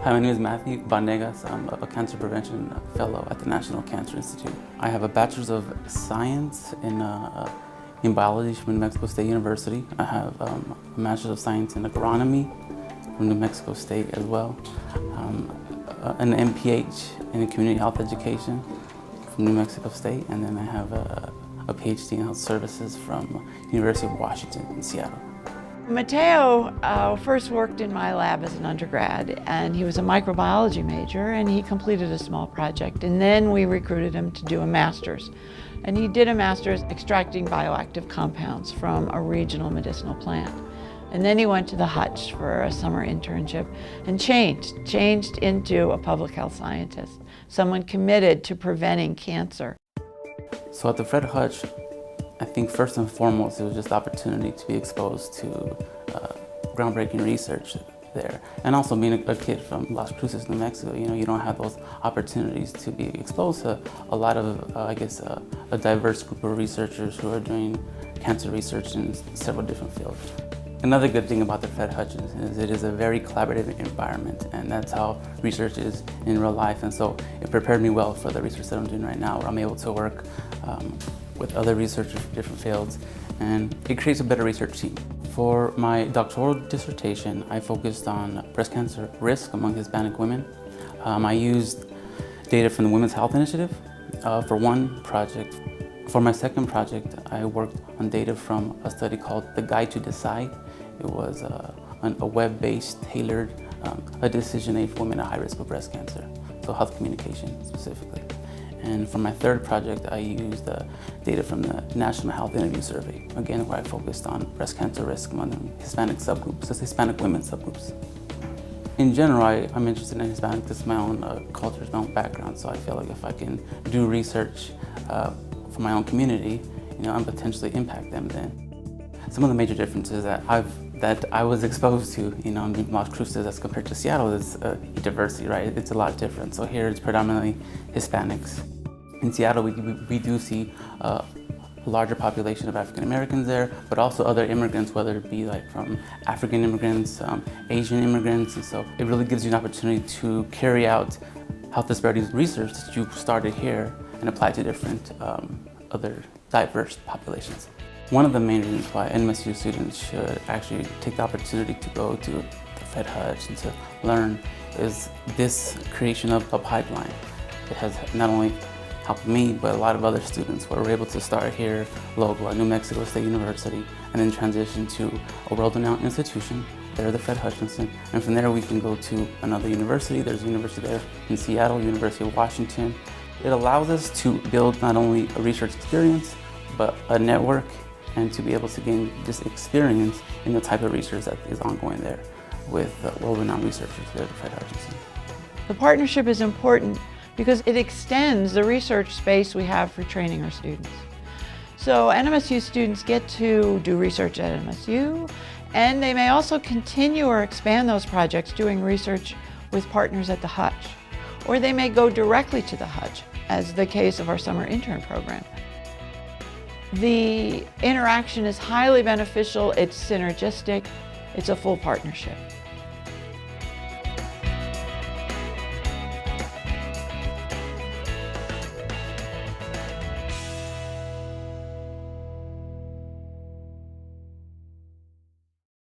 Hi, my name is Matthew Banegas. I'm a Cancer Prevention Fellow at the National Cancer Institute. I have a Bachelor's of Science in Biology from New Mexico State University. I have a Master's of Science in Agronomy from New Mexico State as well. An MPH in Community Health Education from New Mexico State, and then I have a PhD in Health Services from University of Washington in Seattle. Mateo first worked in my lab as an undergrad, and he was a microbiology major, and he completed a small project, and then we recruited him to do a master's. And he did a master's extracting bioactive compounds from a regional medicinal plant. And then he went to the Hutch for a summer internship and changed into a public health scientist, someone committed to preventing cancer. So at the Fred Hutch, I think first and foremost, it was just the opportunity to be exposed to groundbreaking research there. And also being a kid from Las Cruces, New Mexico, you don't have those opportunities to be exposed to a lot of, a diverse group of researchers who are doing cancer research in several different fields. Another good thing about the Fred Hutchinson is it is a very collaborative environment, and that's how research is in real life. And so it prepared me well for the research that I'm doing right now, where I'm able to work with other researchers from different fields, and it creates a better research team. For my doctoral dissertation, I focused on breast cancer risk among Hispanic women. I used data from the Women's Health Initiative for one project. For my second project, I worked on data from a study called The Guide to Decide. It was a web-based, tailored a decision aid for women at high risk of breast cancer, so health communication specifically. And for my third project, I used data from the National Health Interview Survey, again, where I focused on breast cancer risk among Hispanic subgroups, as Hispanic women subgroups. In general, I'm interested in Hispanic. This is my own culture, my own background, so I feel like if I can do research for my own community, and potentially impact them, then. Some of the major differences that I was exposed to, in Las Cruces as compared to Seattle is diversity, right? It's a lot different. So here it's predominantly Hispanics. In Seattle, we do see a larger population of African Americans there, but also other immigrants, whether it be like from African immigrants, Asian immigrants, and so it really gives you an opportunity to carry out health disparities research that you started here and apply to different other diverse populations. One of the main reasons why NMSU students should actually take the opportunity to go to the Fred Hutch and to learn is this creation of a pipeline. It has not only helped me, but a lot of other students where we're able to start here local at New Mexico State University and then transition to a world-renowned institution, there the Fred Hutchinson, and from there we can go to another university. There's a university there in Seattle, University of Washington. It allows us to build not only a research experience, but a network, and to be able to gain this experience in the type of research that is ongoing there with world-renowned researchers there at the Fred Hutchinson. The partnership is important because it extends the research space we have for training our students. So NMSU students get to do research at NMSU, and they may also continue or expand those projects doing research with partners at the Hutch. Or they may go directly to the Hutch, as the case of our summer intern program. The interaction is highly beneficial, it's synergistic, it's a full partnership.